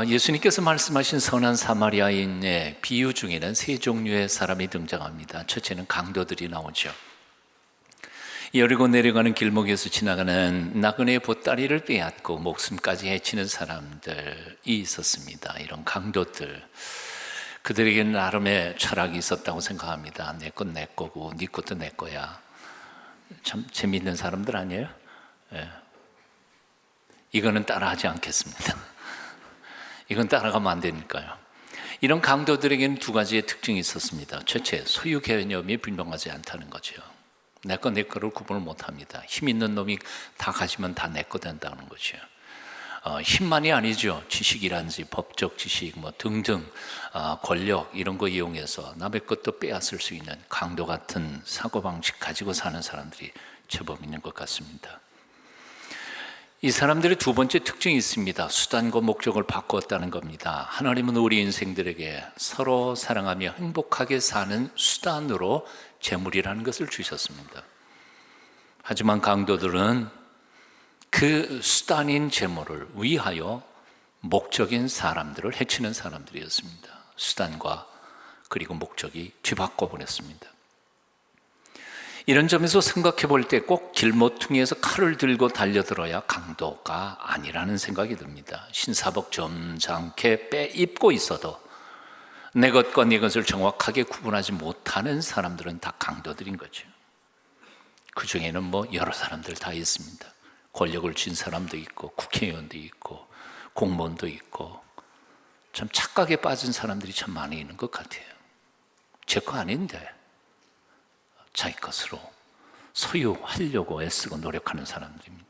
예수님께서 말씀하신 선한 사마리아인의 비유 중에는 세 종류의 사람이 등장합니다. 첫째는 강도들이 나오죠. 여리고 내려가는 길목에서 지나가는 나그네의 보따리를 빼앗고 목숨까지 해치는 사람들이 있었습니다. 이런 강도들, 그들에게는 나름의 철학이 있었다고 생각합니다. 내 건 내 거고 네 것도 내 거야. 참 재미있는 사람들 아니에요? 네. 이거는 따라하지 않겠습니다. 이건 따라가면 안 되니까요. 이런 강도들에게는 두 가지의 특징이 있었습니다. 첫째, 소유 개념이 분명하지 않다는 거죠. 내 거 내 거를 구분을 못합니다. 힘 있는 놈이 다 가지면 다 내 거 된다는 거죠. 힘만이 아니죠. 지식이란지 법적 지식 등등 권력 이런 거 이용해서 남의 것도 빼앗을 수 있는 강도 같은 사고방식 가지고 사는 사람들이 제법 있는 것 같습니다. 이 사람들의 두 번째 특징이 있습니다. 수단과 목적을 바꾸었다는 겁니다. 하나님은 우리 인생들에게 서로 사랑하며 행복하게 사는 수단으로 재물이라는 것을 주셨습니다. 하지만 강도들은 그 수단인 재물을 위하여 목적인 사람들을 해치는 사람들이었습니다. 수단과 그리고 목적이 뒤바꿔 버렸습니다. 이런 점에서 생각해 볼 때 꼭 길모퉁이에서 칼을 들고 달려들어야 강도가 아니라는 생각이 듭니다. 신사복 점잖게 빼입고 있어도 내 것과 네 것을 정확하게 구분하지 못하는 사람들은 다 강도들인 거죠. 그 중에는 여러 사람들 다 있습니다. 권력을 쥔 사람도 있고 국회의원도 있고 공무원도 있고 참 착각에 빠진 사람들이 참 많이 있는 것 같아요. 제 거 아닌데 자기 것으로 소유하려고 애쓰고 노력하는 사람들입니다.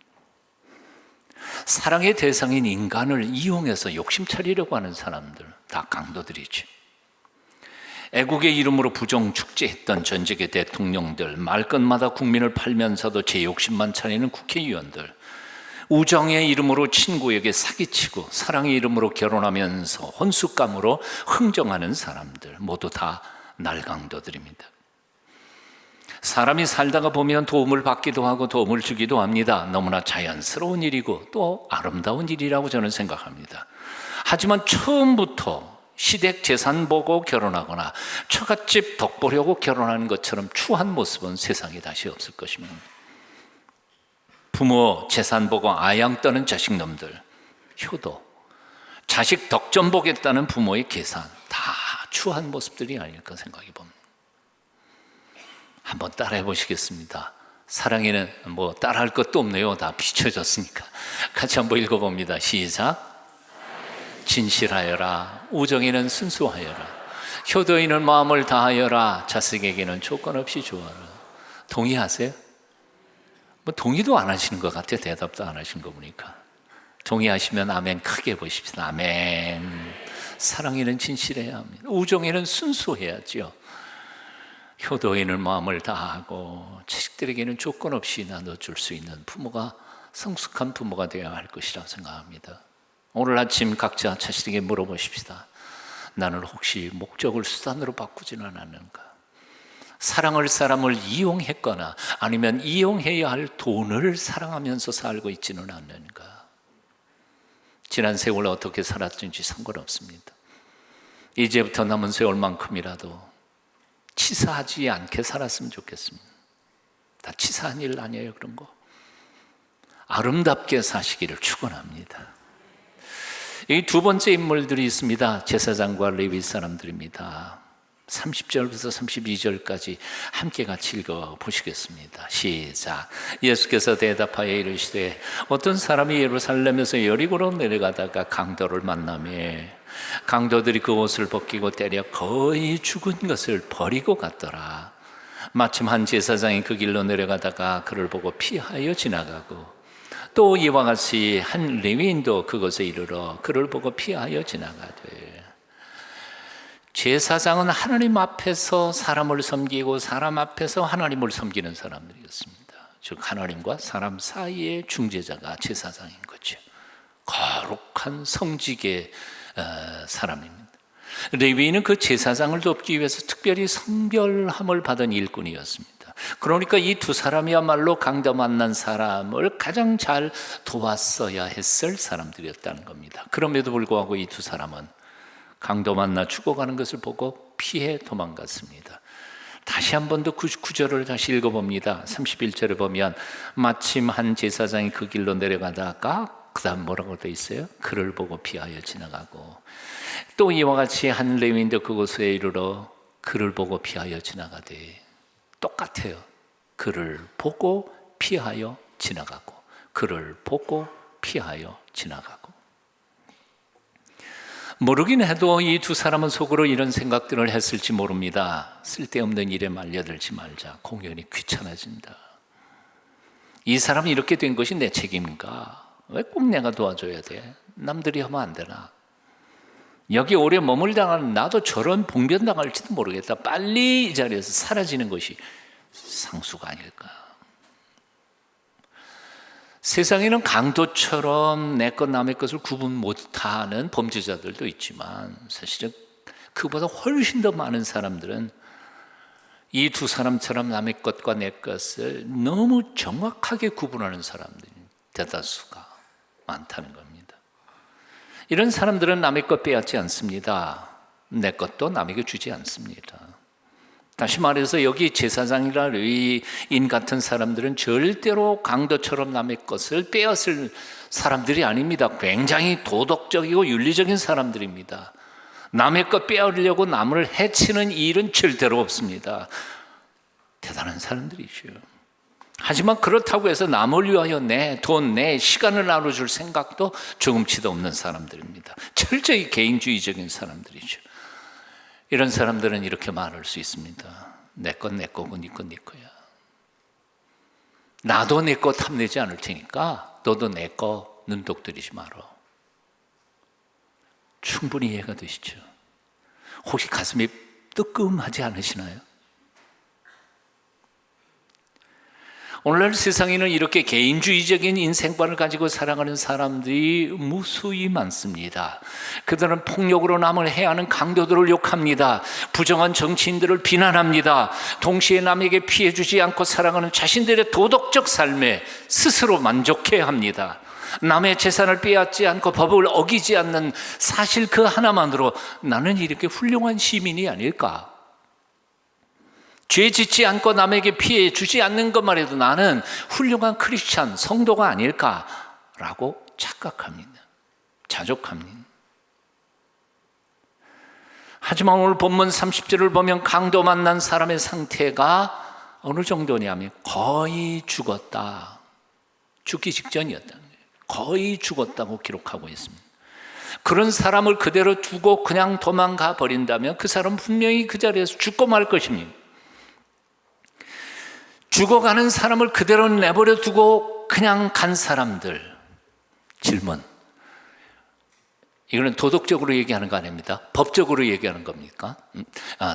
사랑의 대상인 인간을 이용해서 욕심 차리려고 하는 사람들 다 강도들이죠. 애국의 이름으로 부정축제했던 전직의 대통령들, 말끝마다 국민을 팔면서도 제 욕심만 차리는 국회의원들, 우정의 이름으로 친구에게 사기치고 사랑의 이름으로 결혼하면서 혼숙감으로 흥정하는 사람들 모두 다 날강도들입니다. 사람이 살다가 보면 도움을 받기도 하고 도움을 주기도 합니다. 너무나 자연스러운 일이고 또 아름다운 일이라고 저는 생각합니다. 하지만 처음부터 시댁 재산 보고 결혼하거나 처갓집 덕 보려고 결혼하는 것처럼 추한 모습은 세상에 다시 없을 것입니다. 부모 재산 보고 아양 떠는 자식놈들, 효도, 자식 덕 좀 보겠다는 부모의 계산, 다 추한 모습들이 아닐까 생각해 봅니다. 한번 따라해 보시겠습니다. 사랑에는 따라할 것도 없네요. 다 비춰졌으니까. 같이 한번 읽어봅니다. 시작. 진실하여라. 우정에는 순수하여라. 효도에는 마음을 다하여라. 자식에게는 조건 없이 좋아라. 동의하세요? 동의도 안 하시는 것 같아요. 대답도 안 하신 거 보니까. 동의하시면 아멘 크게 보십시다. 아멘. 사랑에는 진실해야 합니다. 우정에는 순수해야죠. 효도에는 마음을 다하고 자식들에게는 조건 없이 나눠줄 수 있는 부모가 성숙한 부모가 되어야 할 것이라고 생각합니다. 오늘 아침 각자 자신에게 물어보십시다. 나는 혹시 목적을 수단으로 바꾸지는 않았는가? 사랑할 사람을 이용했거나 아니면 이용해야 할 돈을 사랑하면서 살고 있지는 않는가? 지난 세월 어떻게 살았든지 상관없습니다. 이제부터 남은 세월만큼이라도 치사하지 않게 살았으면 좋겠습니다. 다 치사한 일 아니에요, 그런 거. 아름답게 사시기를 축원합니다. 이 두 번째 인물들이 있습니다. 제사장과 레위 사람들입니다. 30절부터 32절까지 함께 같이 읽어보시겠습니다. 시작. 예수께서 대답하여 이르시되 어떤 사람이 예루살렘에서 여리고로 내려가다가 강도를 만나매 강도들이 그 옷을 벗기고 때려 거의 죽은 것을 버리고 갔더라. 마침 한 제사장이 그 길로 내려가다가 그를 보고 피하여 지나가고 또 이와 같이 한 레위인도 그곳에 이르러 그를 보고 피하여 지나가되 제사장은 하나님 앞에서 사람을 섬기고 사람 앞에서 하나님을 섬기는 사람들이었습니다. 즉 하나님과 사람 사이의 중재자가 제사장인 거죠. 거룩한 성직의 사람입니다. 레위인은 그 제사장을 돕기 위해서 특별히 성별함을 받은 일꾼이었습니다. 그러니까 이 두 사람이야말로 강도 만난 사람을 가장 잘 도왔어야 했을 사람들이었다는 겁니다. 그럼에도 불구하고 이 두 사람은 강도 만나 죽어가는 것을 보고 피해 도망갔습니다. 다시 한 번 더 99절을 다시 읽어봅니다. 31절에 보면 마침 한 제사장이 그 길로 내려가다가 그 다음 뭐라고 되어 있어요? 그를 보고 피하여 지나가고, 또 이와 같이 한 레위인도 그곳에 이르러 그를 보고 피하여 지나가되, 똑같아요. 그를 보고 피하여 지나가고, 그를 보고 피하여 지나가고. 모르긴 해도 이 두 사람은 속으로 이런 생각들을 했을지 모릅니다. 쓸데없는 일에 말려들지 말자. 공연이 귀찮아진다. 이 사람이 이렇게 된 것이 내 책임인가? 왜 꼭 내가 도와줘야 돼? 남들이 하면 안 되나? 여기 오래 머물다가는 나도 저런 봉변당할지도 모르겠다. 빨리 이 자리에서 사라지는 것이 상수가 아닐까? 세상에는 강도처럼 내 것 남의 것을 구분 못하는 범죄자들도 있지만, 사실은 그보다 훨씬 더 많은 사람들은 이 두 사람처럼 남의 것과 내 것을 너무 정확하게 구분하는 사람들이 대다수가 많다는 겁니다. 이런 사람들은 남의 것 빼앗지 않습니다. 내 것도 남에게 주지 않습니다. 다시 말해서 여기 제사장이나 레위인 같은 사람들은 절대로 강도처럼 남의 것을 빼앗을 사람들이 아닙니다. 굉장히 도덕적이고 윤리적인 사람들입니다. 남의 것 빼앗으려고 남을 해치는 일은 절대로 없습니다. 대단한 사람들이죠. 하지만 그렇다고 해서 남을 위하여 내 돈, 내 시간을 나눠줄 생각도 조금치도 없는 사람들입니다. 철저히 개인주의적인 사람들이죠. 이런 사람들은 이렇게 말할 수 있습니다. 내 건 내 거고 네 건 네 거야. 나도 내 거 탐내지 않을 테니까 너도 내 거 눈독 들이지 마라. 충분히 이해가 되시죠? 혹시 가슴이 뜨끔하지 않으시나요? 오늘날 세상에는 이렇게 개인주의적인 인생관을 가지고 살아가는 사람들이 무수히 많습니다. 그들은 폭력으로 남을 해하는 강도들을 욕합니다. 부정한 정치인들을 비난합니다. 동시에 남에게 피해 주지 않고 살아가는 자신들의 도덕적 삶에 스스로 만족해야 합니다. 남의 재산을 빼앗지 않고 법을 어기지 않는 사실 그 하나만으로 나는 이렇게 훌륭한 시민이 아닐까? 죄 짓지 않고 남에게 피해 주지 않는 것만 해도 나는 훌륭한 크리스찬, 성도가 아닐까라고 착각합니다. 자족합니다. 하지만 오늘 본문 30절을 보면 강도 만난 사람의 상태가 어느 정도냐면 거의 죽었다. 죽기 직전이었다는 거예요. 거의 죽었다고 기록하고 있습니다. 그런 사람을 그대로 두고 그냥 도망가 버린다면 그 사람은 분명히 그 자리에서 죽고 말 것입니다. 죽어가는 사람을 그대로 내버려 두고 그냥 간 사람들. 질문. 이거는 도덕적으로 얘기하는 거 아닙니다. 법적으로 얘기하는 겁니까?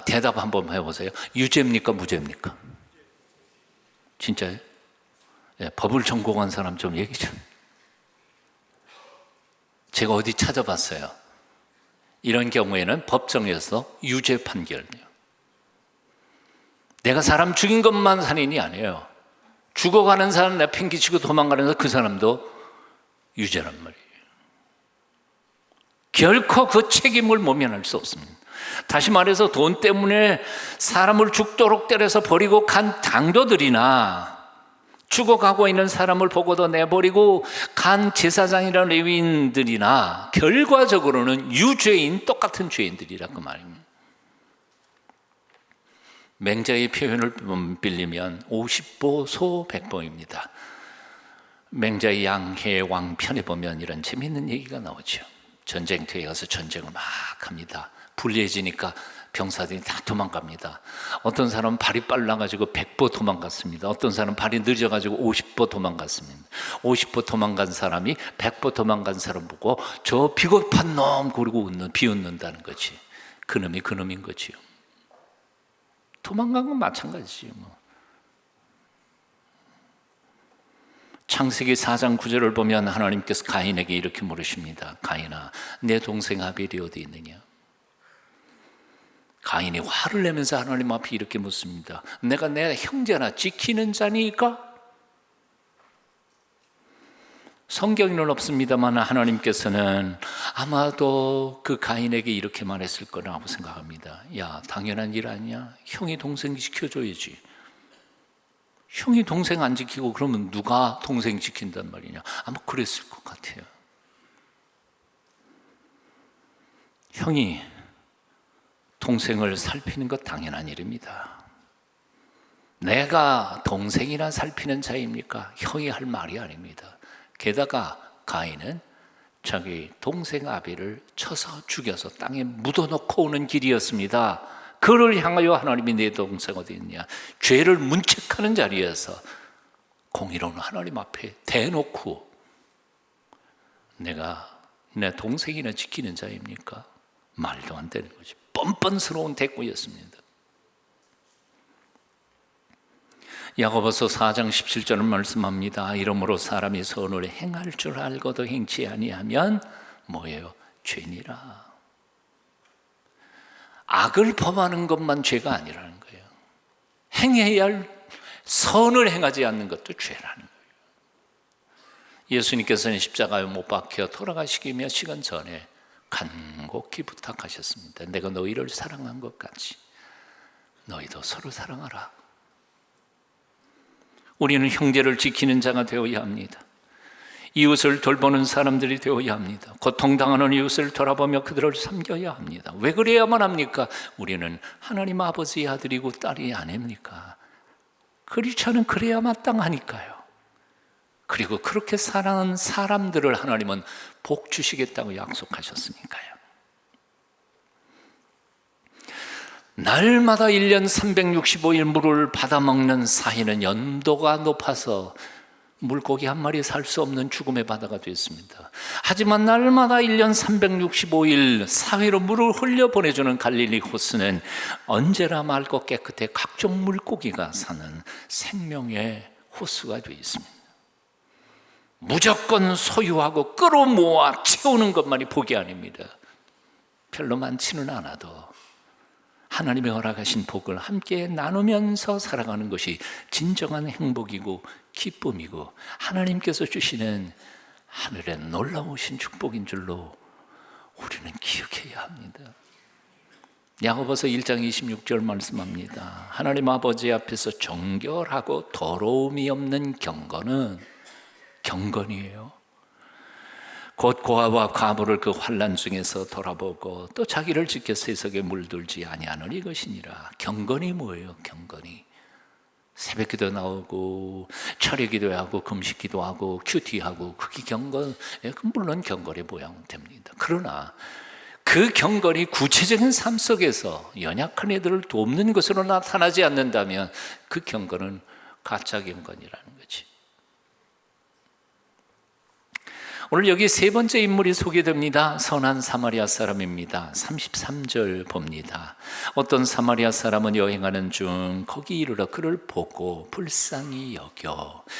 대답 한번 해보세요. 유죄입니까? 무죄입니까? 진짜요? 예, 법을 전공한 사람 좀 얘기 좀. 제가 어디 찾아봤어요. 이런 경우에는 법정에서 유죄 판결이에요. 내가 사람 죽인 것만 살인이 아니에요. 죽어가는 사람 내팽개치고 도망가면서 그 사람도 유죄란 말이에요. 결코 그 책임을 모면할 수 없습니다. 다시 말해서 돈 때문에 사람을 죽도록 때려서 버리고 간 강도들이나 죽어가고 있는 사람을 보고도 내버리고 간 제사장이나 레위인들이나 결과적으로는 유죄인 똑같은 죄인들이라 그 말입니다. 맹자의 표현을 빌리면 50보 소 100보입니다. 맹자의 양해왕 편에 보면 이런 재미있는 얘기가 나오죠. 전쟁터에 가서 전쟁을 막 합니다. 불리해지니까 병사들이 다 도망갑니다. 어떤 사람은 발이 빨라가지고 100보 도망갔습니다. 어떤 사람은 발이 늦어가지고 50보 도망갔습니다. 50보 도망간 사람이 100보 도망간 사람 보고 저 비겁한 놈 그러고 비웃는다는 거지. 그놈이 그놈인 거지요. 도망간 건 마찬가지죠. 창세기 4장 9절을 보면 하나님께서 가인에게 이렇게 물으십니다. 가인아, 내 동생 아벨이 어디 있느냐? 가인이 화를 내면서 하나님 앞에 이렇게 묻습니다. 내가 내 형제나 지키는 자니까? 성경에는 없습니다만 하나님께서는 아마도 그 가인에게 이렇게 말했을 거라고 생각합니다. 야, 당연한 일 아니야? 형이 동생 지켜줘야지. 형이 동생 안 지키고 그러면 누가 동생 지킨단 말이냐? 아마 그랬을 것 같아요. 형이 동생을 살피는 것 당연한 일입니다. 내가 동생이나 살피는 자입니까? 형이 할 말이 아닙니다. 게다가 가인은 자기 동생 아벨을 쳐서 죽여서 땅에 묻어놓고 오는 길이었습니다. 그를 향하여 하나님이 내 동생 어디 있냐, 죄를 문책하는 자리에서 공의로운 하나님 앞에 대놓고 내가 내 동생이나 지키는 자입니까? 말도 안 되는 거지. 뻔뻔스러운 대꾸였습니다. 야고보서 4장 17절은 말씀합니다. 이러므로 사람이 선을 행할 줄 알고도 행치 아니하면 뭐예요? 죄니라. 악을 범하는 것만 죄가 아니라는 거예요. 행해야 할 선을 행하지 않는 것도 죄라는 거예요. 예수님께서는 십자가에 못 박혀 돌아가시기 몇 시간 전에 간곡히 부탁하셨습니다. 내가 너희를 사랑한 것 같이 너희도 서로 사랑하라. 우리는 형제를 지키는 자가 되어야 합니다. 이웃을 돌보는 사람들이 되어야 합니다. 고통당하는 이웃을 돌아보며 그들을 섬겨야 합니다. 왜 그래야만 합니까? 우리는 하나님 아버지의 아들이고 딸이 아닙니까? 그렇지 않으면 그래야 마땅하니까요. 그리고 그렇게 사랑하는 사람들을 하나님은 복 주시겠다고 약속하셨으니까요. 날마다 1년 365일 물을 받아먹는 사회는 연도가 높아서 물고기 한 마리 살 수 없는 죽음의 바다가 됐습니다. 하지만 날마다 1년 365일 사회로 물을 흘려보내주는 갈릴리 호수는 언제나 맑고 깨끗해 각종 물고기가 사는 생명의 호수가 되어 있습니다. 무조건 소유하고 끌어모아 채우는 것만이 복이 아닙니다. 별로 많지는 않아도 하나님의 허락하신 복을 함께 나누면서 살아가는 것이 진정한 행복이고 기쁨이고 하나님께서 주시는 하늘의 놀라우신 축복인 줄로 우리는 기억해야 합니다. 야고보서 1장 26절 말씀합니다. 하나님 아버지 앞에서 정결하고 더러움이 없는 경건이에요. 곧 고아와 과부를 그 환난 중에서 돌아보고 또 자기를 지켜 세속에 물들지 아니하는 이것이니라. 경건이 뭐예요? 경건이 새벽기도 나오고 철회기도 하고 금식기도 하고 큐티하고 그게 경건. 물론 경건의 모양은 됩니다. 그러나 그 경건이 구체적인 삶 속에서 연약한 애들을 돕는 것으로 나타나지 않는다면 그 경건은 가짜 경건이라는 거지. 오늘 여기 세 번째 인물이 소개됩니다. 선한 사마리아 사람입니다. 33절 봅니다. 어떤 사마리아 사람은 여행하는 중 거기 이르러 그를 보고 불쌍히 여겨.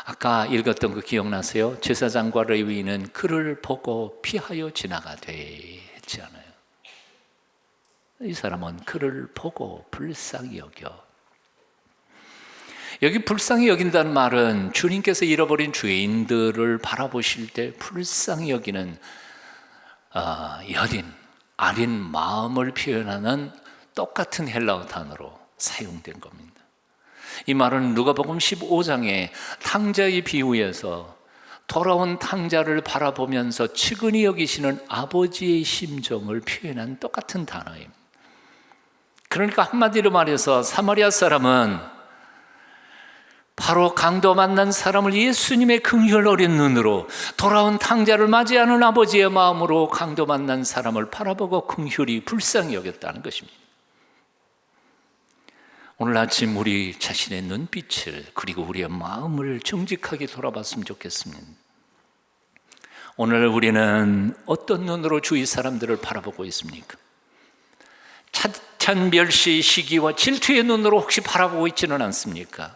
아까 읽었던 거 기억나세요? 제사장과 레위인은 그를 보고 피하여 지나가되 했지 않아요? 이 사람은 그를 보고 불쌍히 여겨. 여기 불쌍히 여긴다는 말은 주님께서 잃어버린 죄인들을 바라보실 때 불쌍히 여기는 여린, 아린 마음을 표현하는 똑같은 헬라어 단어로 사용된 겁니다. 이 말은 누가복음 15장의 탕자의 비유에서 돌아온 탕자를 바라보면서 측은히 여기시는 아버지의 심정을 표현한 똑같은 단어입니다. 그러니까 한마디로 말해서 사마리아 사람은 바로 강도 만난 사람을 예수님의 긍휼 어린 눈으로, 돌아온 탕자를 맞이하는 아버지의 마음으로 강도 만난 사람을 바라보고 긍휼히 불쌍히 여겼다는 것입니다. 오늘 아침 우리 자신의 눈빛을 그리고 우리의 마음을 정직하게 돌아봤으면 좋겠습니다. 오늘 우리는 어떤 눈으로 주위 사람들을 바라보고 있습니까? 차찬 멸시, 시기와 질투의 눈으로 혹시 바라보고 있지는 않습니까?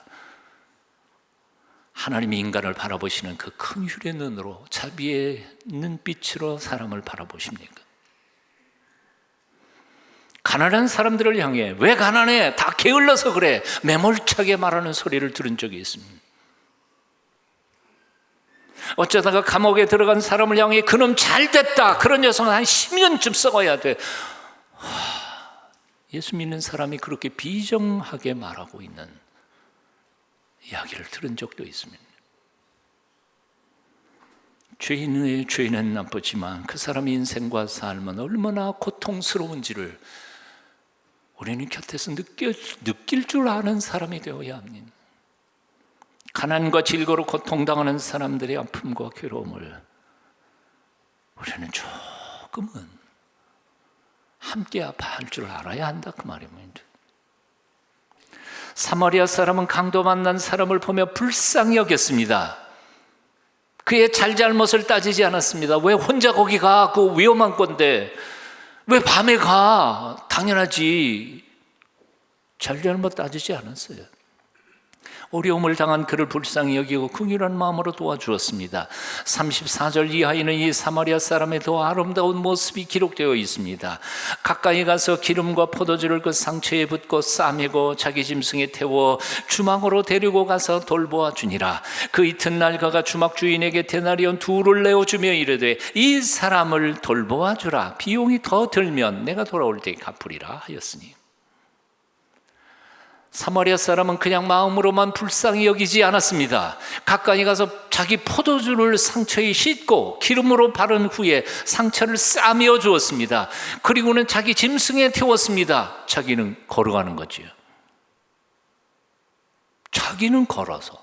하나님이 인간을 바라보시는 그 긍휼의 눈으로, 자비의 눈빛으로 사람을 바라보십니까? 가난한 사람들을 향해 왜 가난해? 다 게을러서 그래. 매몰차게 말하는 소리를 들은 적이 있습니다. 어쩌다가 감옥에 들어간 사람을 향해 그놈 잘 됐다. 그런 여성은 한 10년쯤 썩어야 돼. 예수 믿는 사람이 그렇게 비정하게 말하고 있는 이야기를 들은 적도 있습니다. 죄인의 죄는 나쁘지만 그 사람의 인생과 삶은 얼마나 고통스러운지를 우리는 곁에서 느낄 줄 아는 사람이 되어야 합니다. 가난과 질거로 고통당하는 사람들의 아픔과 괴로움을 우리는 조금은 함께 아파할 줄 알아야 한다, 그 말입니다. 사마리아 사람은 강도 만난 사람을 보며 불쌍히 여겼습니다. 그의 잘잘못을 따지지 않았습니다. 왜 혼자 거기 가? 그 위험한 건데 왜 밤에 가? 당연하지. 잘잘못 따지지 않았어요. 어려움을 당한 그를 불쌍히 여기고 긍휼한 마음으로 도와주었습니다. 34절 이하에는 이 사마리아 사람의 더 아름다운 모습이 기록되어 있습니다. 가까이 가서 기름과 포도주를 그 상처에 붓고 싸매고 자기 짐승에 태워 주막으로 데리고 가서 돌보아 주니라. 그 이튿날 그가 주막 주인에게 데나리온 2를 내어주며 이르되 이 사람을 돌보아 주라. 비용이 더 들면 내가 돌아올 때 갚으리라 하였으니, 사마리아 사람은 그냥 마음으로만 불쌍히 여기지 않았습니다. 가까이 가서 자기 포도주를 상처에 씻고 기름으로 바른 후에 상처를 싸매어 주었습니다. 그리고는 자기 짐승에 태웠습니다. 자기는 걸어가는 거지요. 자기는 걸어서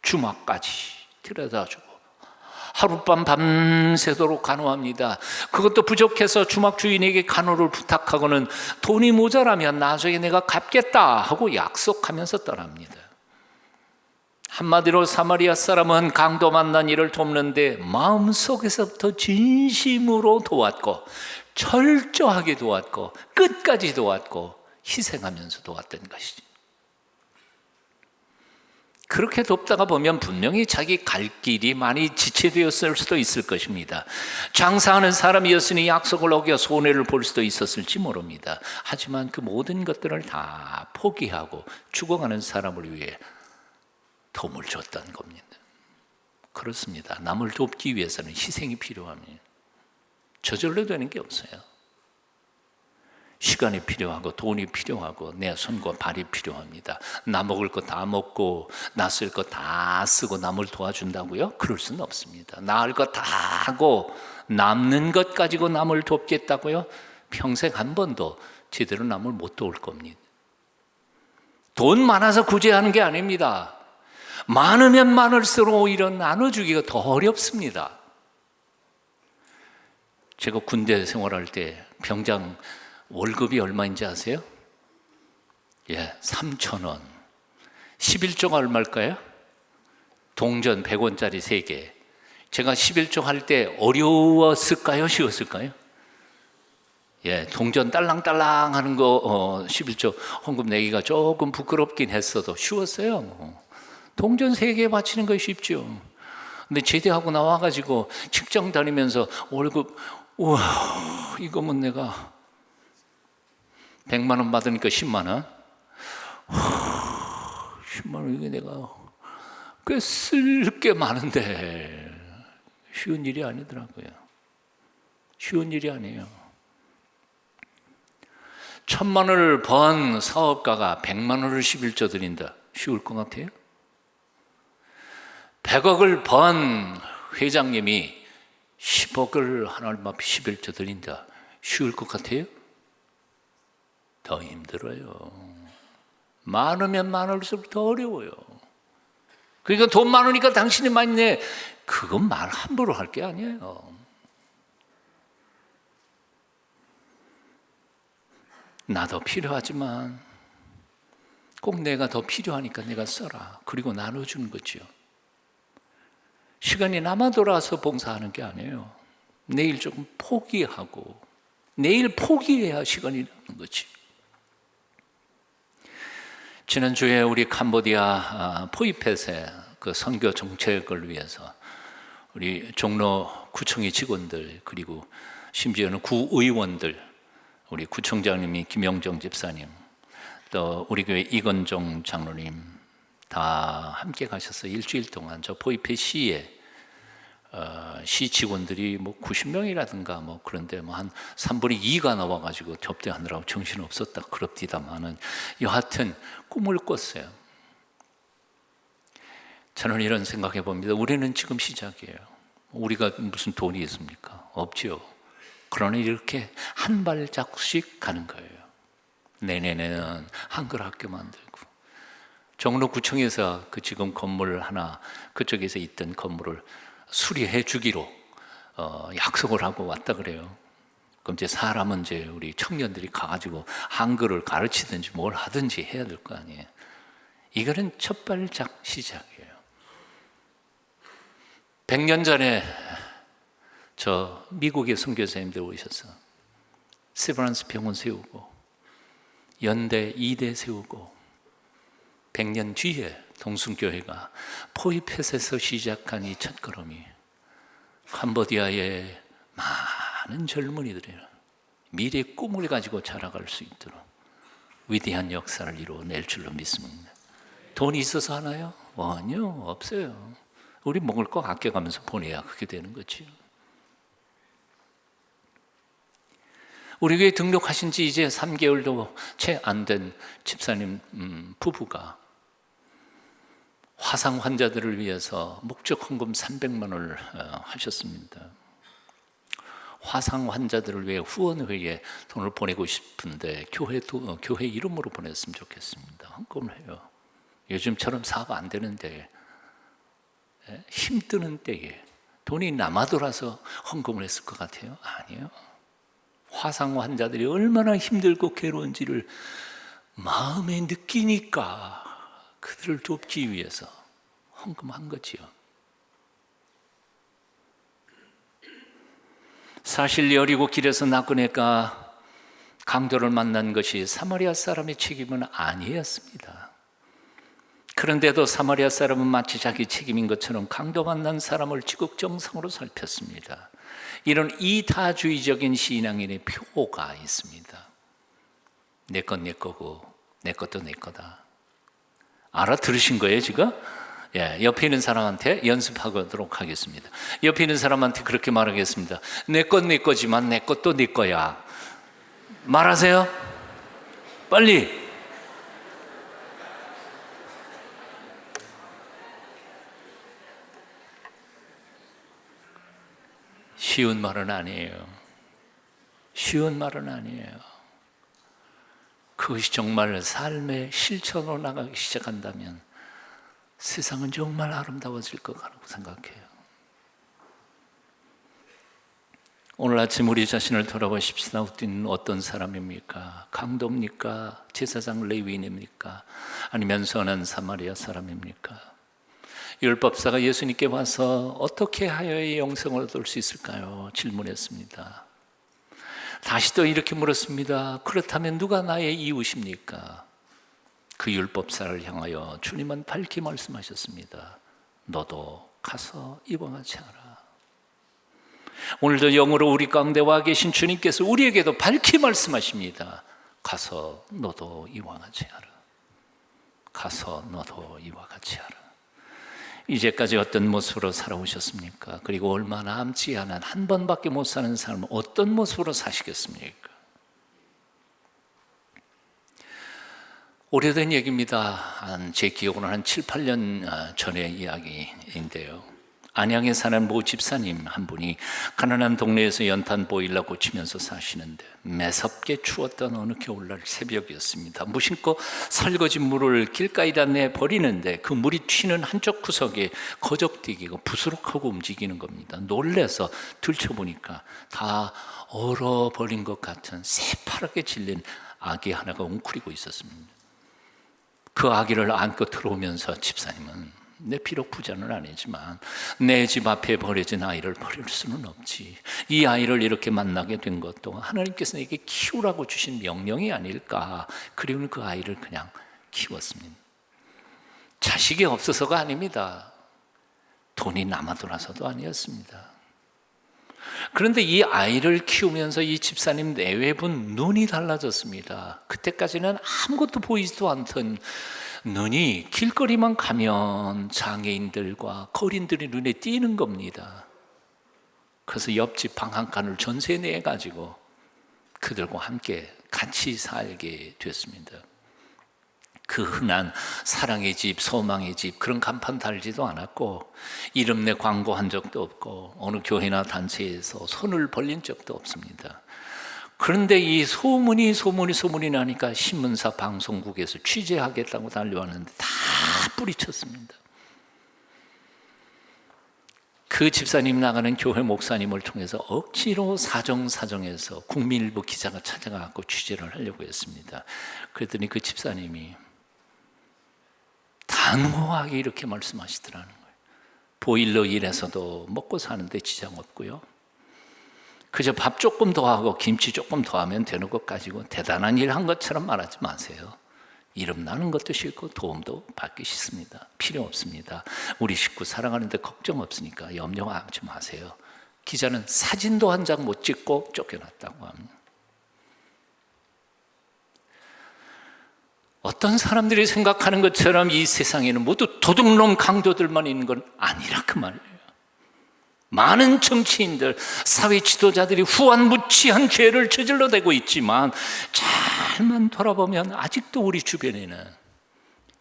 주막까지 데려다주고 하룻밤 밤새도록 간호합니다. 그것도 부족해서 주막 주인에게 간호를 부탁하고는 돈이 모자라면 나중에 내가 갚겠다 하고 약속하면서 떠납니다. 한마디로 사마리아 사람은 강도 만난 이를 돕는데 마음속에서부터 진심으로 도왔고 철저하게 도왔고 끝까지 도왔고 희생하면서 도왔던 것이죠. 그렇게 돕다가 보면 분명히 자기 갈 길이 많이 지체되었을 수도 있을 것입니다. 장사하는 사람이었으니 약속을 어겨 손해를 볼 수도 있었을지 모릅니다. 하지만 그 모든 것들을 다 포기하고 죽어가는 사람을 위해 도움을 줬던 겁니다. 그렇습니다. 남을 돕기 위해서는 희생이 필요합니다. 저절로 되는 게 없어요. 시간이 필요하고 돈이 필요하고 내 손과 발이 필요합니다. 나 먹을 거 다 먹고 나 쓸 거 다 쓰고 남을 도와준다고요? 그럴 수는 없습니다. 나 할 거 다 하고 남는 것 가지고 남을 돕겠다고요? 평생 한 번도 제대로 남을 못 도울 겁니다. 돈 많아서 구제하는 게 아닙니다. 많으면 많을수록 오히려 나눠주기가 더 어렵습니다. 제가 군대 생활할 때 병장 월급이 얼마인지 아세요? 3,000원. 11조가 얼마일까요? 동전 100원짜리 3개. 제가 11조 할 때 어려웠을까요? 쉬웠을까요? 동전 딸랑딸랑 하는 거 11조 헌금 내기가 조금 부끄럽긴 했어도 쉬웠어요. 동전 3개 바치는 거 쉽죠. 근데 제대하고 나와가지고 직장 다니면서 월급, 우와, 이거면 내가 100만 원 받으니까 10만 원? 10만 원 이게 내가 꽤 쓸 게 많은데 쉬운 일이 아니더라고요. 쉬운 일이 아니에요. 1,000만 원을 번 사업가가 100만 원을 11조 드린다. 쉬울 것 같아요? 100억을 번 회장님이 10억을 하나님 앞에 11조 드린다. 쉬울 것 같아요? 더 힘들어요. 많으면 많을수록 더 어려워요. 그러니까 돈 많으니까 당신이 많이 내. 그건 말 함부로 할 게 아니에요. 나도 필요하지만 꼭 내가 더 필요하니까 내가 써라. 그리고 나눠주는 거죠. 시간이 남아 돌아서 봉사하는 게 아니에요. 내일 조금 포기하고 내일 포기해야 시간이 남는 거지. 지난주에 우리 캄보디아 포이펫의 그 선교 정책을 위해서 우리 종로 구청의 직원들 그리고 심지어는 구의원들 우리 구청장님이 김영정 집사님, 또 우리 교회 이건종 장로님 다 함께 가셔서 일주일 동안 저 포입회 시에 시 직원들이 뭐 90명이라든가 뭐 그런데 뭐 한 3분의 2가 나와가지고 접대하느라고 정신 없었다 그럽디다마는 여하튼 꿈을 꿨어요. 저는 이런 생각해 봅니다. 우리는 지금 시작이에요. 우리가 무슨 돈이 있습니까? 없지요. 그러나 이렇게 한 발짝씩 가는 거예요. 내년에는 한글 학교 만들고, 종로구청에서 그 지금 건물 하나 그쪽에서 있던 건물을 수리해 주기로 약속을 하고 왔다 그래요. 그럼 이제 사람은 이제 우리 청년들이 가가지고 한글을 가르치든지 뭘 하든지 해야 될 거 아니에요. 이거는 첫 발짝 시작이에요. 100년 전에 저 미국의 선교사님들 오셔서 세브란스 병원 세우고 연대 2대 세우고 100년 뒤에 동순교회가 포입햇에서 시작한 이 첫걸음이 캄보디아의 많은 젊은이들이 미래의 꿈을 가지고 자라갈 수 있도록 위대한 역사를 이루어낼 줄로 믿습니다. 돈이 있어서 하나요? 아니요, 없어요. 우리 먹을 거 아껴가면서 보내야 그게 되는 거지요. 우리 교회 등록하신 지 이제 3개월도 채 안 된 집사님 부부가 화상 환자들을 위해서 목적 헌금 300만 원을 하셨습니다. 화상 환자들을 위해 후원회에 돈을 보내고 싶은데 교회 이름으로 보냈으면 좋겠습니다. 헌금을 해요. 요즘처럼 사업 안 되는데, 힘드는 때에 돈이 남아돌아서 헌금을 했을 것 같아요? 아니에요. 화상 환자들이 얼마나 힘들고 괴로운지를 마음에 느끼니까 그들을 돕기 위해서 헌금한 거지요. 사실 여리고 길에서 나그네가 강도를 만난 것이 사마리아 사람의 책임은 아니었습니다. 그런데도 사마리아 사람은 마치 자기 책임인 것처럼 강도 만난 사람을 지극정성으로 살폈습니다. 이런 이타주의적인 신앙인의 표가 있습니다. 내 건 내 거고 내 것도 내 거다. 알아들으신 거예요 지금? 옆에 있는 사람한테 연습하도록 하겠습니다. 옆에 있는 사람한테 그렇게 말하겠습니다. 내 건 내 거지만 내 것도 내 거야. 말하세요. 빨리. 쉬운 말은 아니에요. 쉬운 말은 아니에요. 그것이 정말 삶의 실천으로 나가기 시작한다면 세상은 정말 아름다워질 것 같다고 생각해요. 오늘 아침 우리 자신을 돌아보십시다. 우리는 어떤 사람입니까? 강도입니까? 제사장 레위인입니까? 아니면 선한 사마리아 사람입니까? 율법사가 예수님께 와서 어떻게 하여야 영생을 얻을 수 있을까요? 질문했습니다. 다시 또 이렇게 물었습니다. 그렇다면 누가 나의 이웃입니까? 그 율법사를 향하여 주님은 밝히 말씀하셨습니다. 너도 가서 이와 같이 하라. 오늘도 영으로 우리 가운데 와 계신 주님께서 우리에게도 밝히 말씀하십니다. 가서 너도 이와 같이 하라. 가서 너도 이와 같이 하라. 이제까지 어떤 모습으로 살아오셨습니까? 그리고 얼마 남지 않은 한 번밖에 못 사는 삶을 어떤 모습으로 사시겠습니까? 오래된 얘기입니다. 제 기억으로는 한 7, 8년 전의 이야기인데요. 안양에 사는 모 집사님 한 분이 가난한 동네에서 연탄 보일러 고치면서 사시는데 매섭게 추웠던 어느 겨울날 새벽이었습니다. 무심코 설거지 물을 길가에다 내버리는데 그 물이 튀는 한쪽 구석에 거적대기가 부스럭하고 움직이는 겁니다. 놀라서 들춰보니까 다 얼어버린 것 같은 새파랗게 질린 아기 하나가 웅크리고 있었습니다. 그 아기를 안고 들어오면서 집사님은 내 비록 부자는 아니지만 내 집 앞에 버려진 아이를 버릴 수는 없지. 이 아이를 이렇게 만나게 된 것도 하나님께서 내게 키우라고 주신 명령이 아닐까. 그리고 그 아이를 그냥 키웠습니다. 자식이 없어서가 아닙니다. 돈이 남아돌아서도 아니었습니다. 그런데 이 아이를 키우면서 이 집사님 내외분 눈이 달라졌습니다. 그때까지는 아무것도 보이지도 않던 눈이 길거리만 가면 장애인들과 거린들이 눈에 띄는 겁니다. 그래서 옆집 방 한 칸을 전세 내가지고 그들과 함께 같이 살게 됐습니다. 그 흔한 사랑의 집, 소망의 집 그런 간판 달지도 않았고 이름 내 광고한 적도 없고 어느 교회나 단체에서 손을 벌린 적도 없습니다. 그런데 이 소문이 나니까 신문사 방송국에서 취재하겠다고 달려왔는데 다 뿌리쳤습니다. 그 집사님 나가는 교회 목사님을 통해서 억지로 사정해서 국민일보 기자가 찾아가고 취재를 하려고 했습니다. 그랬더니 그 집사님이 단호하게 이렇게 말씀하시더라는 거예요. 보일러 일에서도 먹고 사는데 지장 없고요. 그저 밥 조금 더 하고 김치 조금 더 하면 되는 것 가지고 대단한 일 한 것처럼 말하지 마세요. 이름 나는 것도 싫고 도움도 받기 싫습니다. 필요 없습니다. 우리 식구 사랑하는데 걱정 없으니까 염려하지 마세요. 기자는 사진도 한 장 못 찍고 쫓겨났다고 합니다. 어떤 사람들이 생각하는 것처럼 이 세상에는 모두 도둑놈 강도들만 있는 건 아니라 그 말이에요. 많은 정치인들, 사회 지도자들이 후한무치한 죄를 저질러대고 있지만 잘만 돌아보면 아직도 우리 주변에는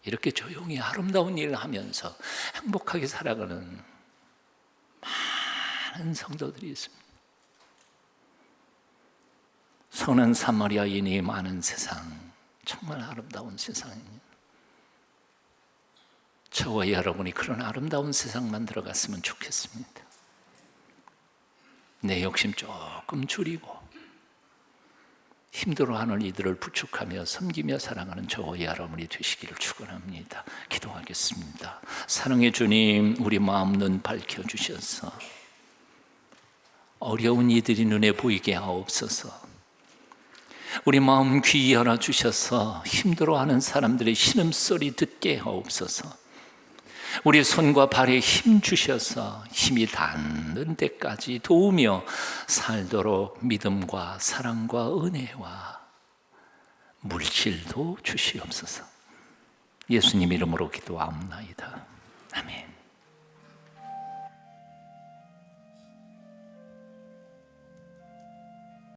이렇게 조용히 아름다운 일을 하면서 행복하게 살아가는 많은 성도들이 있습니다. 선한 사마리아인이 많은 세상, 정말 아름다운 세상입니다. 저와 여러분이 그런 아름다운 세상 만들어갔으면 좋겠습니다. 내 욕심 조금 줄이고 힘들어하는 이들을 부축하며 섬기며 사랑하는 저와 여러분이 되시기를 축원합니다. 기도하겠습니다. 사랑의 주님, 우리 마음 눈 밝혀주셔서 어려운 이들이 눈에 보이게 하옵소서. 우리 마음 귀 열어주셔서 힘들어하는 사람들의 신음소리 듣게 하옵소서. 우리 손과 발에 힘 주셔서 힘이 닿는 데까지 도우며 살도록 믿음과 사랑과 은혜와 물질도 주시옵소서. 예수님 이름으로 기도하옵나이다.